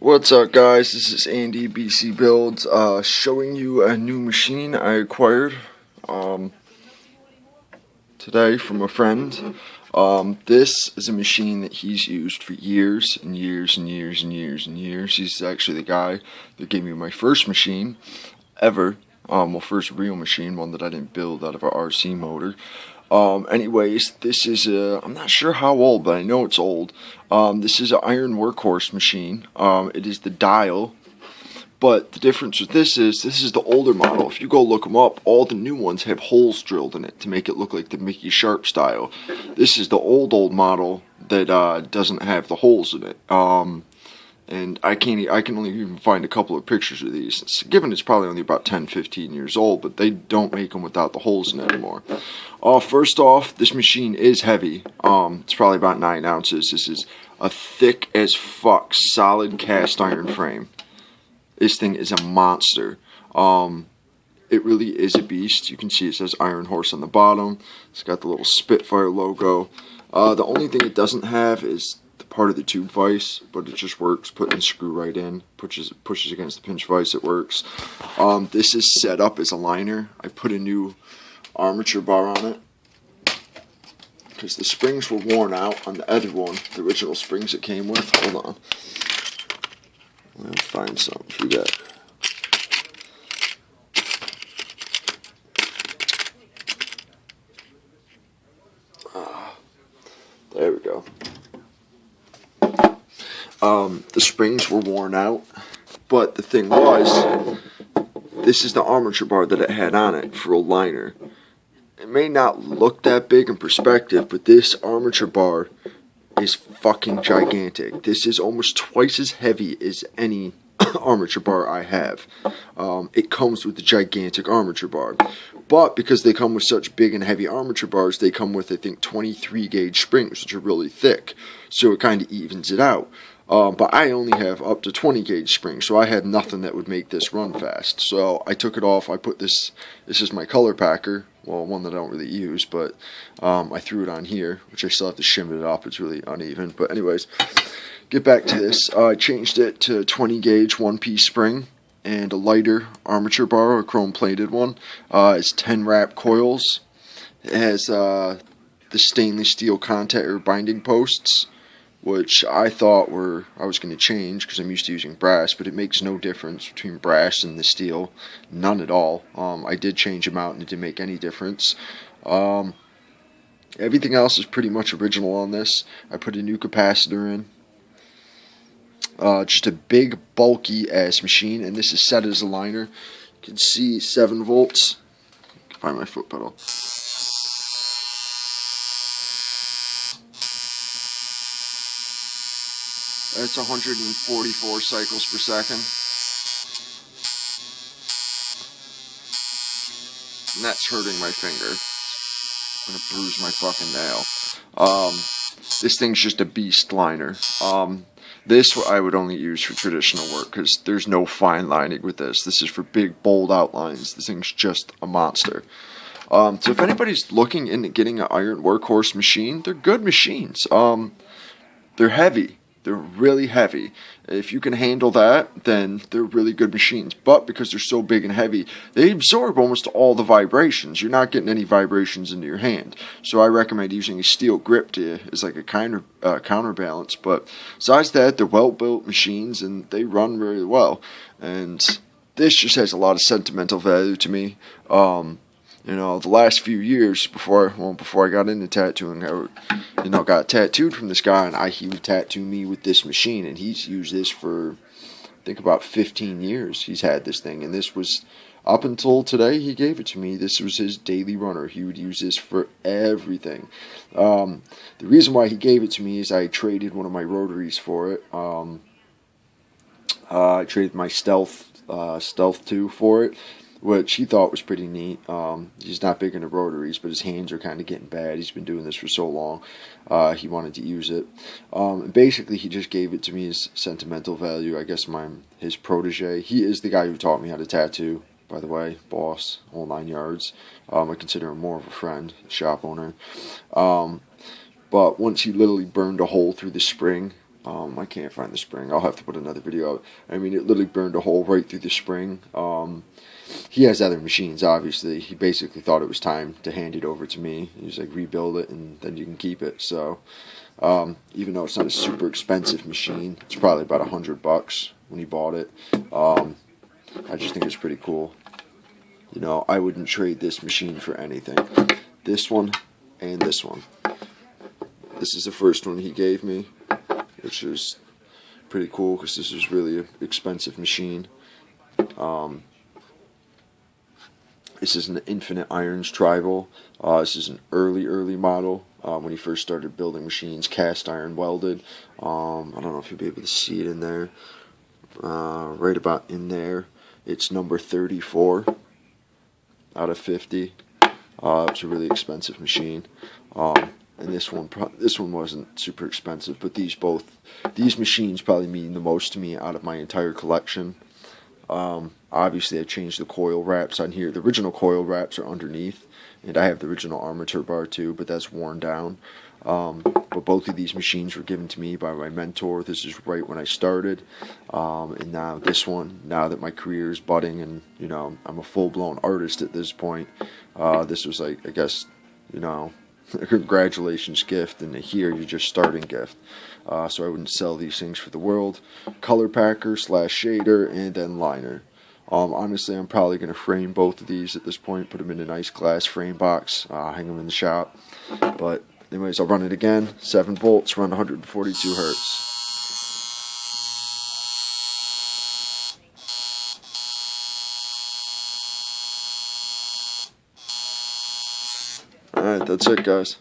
What's up, guys? This is Andy BC Builds, showing you a new machine I acquired today from a friend. This is a machine that he's used for years and years and years and years and years. He's actually the guy that gave me my first machine ever. Well, first real machine, one that I didn't build out of a RC motor. Anyways, this is I'm not sure how old, but I know it's old. This is an iron workhorse machine. It is the dial, but the difference with this is the older model. If you go look them up, all the new ones have holes drilled in it to make it look like the Mickey Sharp style. This is the old model that doesn't have the holes in it. And I can only even find a couple of pictures of these. Given it's probably only about 10-15 years old, but they don't make them without the holes in it anymore. First off, this machine is heavy. It's probably about 9 ounces. This is a thick as fuck solid cast iron frame. This thing is a monster. It really is a beast. You can see it says Iron Horse on the bottom. It's got the little Spitfire logo. The only thing it doesn't have is part of the tube vise, but it just works. Put the screw right in, pushes against the pinch vise, it works. This is set up as a liner. I put a new armature bar on it because the springs were worn out on the other one, the original springs it came with. Hold on, I'll find something for that. There we go. The springs were worn out, but the thing was, this is the armature bar that it had on it for a liner. It may not look that big in perspective, but this armature bar is fucking gigantic. This is almost twice as heavy as any armature bar I have. It comes with a gigantic armature bar, but because they come with such big and heavy armature bars, they come with, I think, 23 gauge springs, which are really thick, so it kind of evens it out. But I only have up to 20 gauge springs, so I had nothing that would make this run fast. So I took it off. I put this is my color packer, well, one that I don't really use, but I threw it on here, which I still have to shim it up. It's really uneven. But anyways, get back to this. I changed it to 20 gauge one-piece spring and a lighter armature bar, a chrome plated one. It's 10 wrap coils. It has the stainless steel contact or binding posts, which I thought I was going to change because I'm used to using brass, but it makes no difference between brass and the steel, none at all. I did change them out and it didn't make any difference. Everything else is pretty much original on this. I put a new capacitor in. Just a big bulky ass machine, and this is set as a liner. You can see 7 volts. I can find my foot pedal. That's 144 cycles per second. And that's hurting my finger. I'm gonna bruise my fucking nail. This thing's just a beast liner. This I would only use for traditional work because there's no fine lining with this. This is for big, bold outlines. This thing's just a monster. So if anybody's looking into getting an iron workhorse machine, they're good machines. They're heavy. They're really heavy. If you can handle that, then they're really good machines. But because they're so big and heavy, they absorb almost all the vibrations. You're not getting any vibrations into your hand. So I recommend using a steel grip as like a counterbalance. But besides that, they're well-built machines and they run very well. And this just has a lot of sentimental value to me. You know, the last few years before I got into tattooing, I got tattooed from this guy, and he would tattoo me with this machine, and he's used this for, I think, about 15 years. He's had this thing, and this was, up until today, he gave it to me. This was his daily runner. He would use this for everything. The reason why he gave it to me is I traded one of my rotaries for it. I traded my Stealth 2 for it, which he thought was pretty neat. He's not big into rotaries, but his hands are kind of getting bad. He's been doing this for so long. He wanted to use it. And basically, he just gave it to me as sentimental value. I guess I'm his protege. He is the guy who taught me how to tattoo, by the way. Boss, whole 9 yards. I consider him more of a friend, shop owner. But once he literally burned a hole through the spring I can't find the spring. I'll have to put another video out. I mean, it literally burned a hole right through the spring. He has other machines, obviously. He basically thought it was time to hand it over to me. He was like, rebuild it and then you can keep it. So, even though it's not a super expensive machine, it's probably about $100 when he bought it. I just think it's pretty cool. You know, I wouldn't trade this machine for anything. This one and this one. This is the first one he gave me, which is pretty cool because this is really an expensive machine. This is an Infinite Irons Tribal. This is an early model when he first started building machines, cast iron welded. I don't know if you'll be able to see it in there. Right about in there. It's number 34 out of 50. It's a really expensive machine. And this one wasn't super expensive, but these machines probably mean the most to me out of my entire collection. Obviously I changed the coil wraps on here. The original coil wraps are underneath, and I have the original armature bar too, but that's worn down. But both of these machines were given to me by my mentor. This is right when I started, and now this one, now that my career is budding and, you know, I'm a full-blown artist at this point, this was like, I guess, you know, a congratulations gift, and here you're just starting gift. So I wouldn't sell these things for the world. Color packer / shader, and then liner. Honestly, I'm probably going to frame both of these at this point, put them in a nice glass frame box, hang them in the shop. But anyways, I'll run it again. 7 volts, run 142 hertz. Alright, that's it, guys.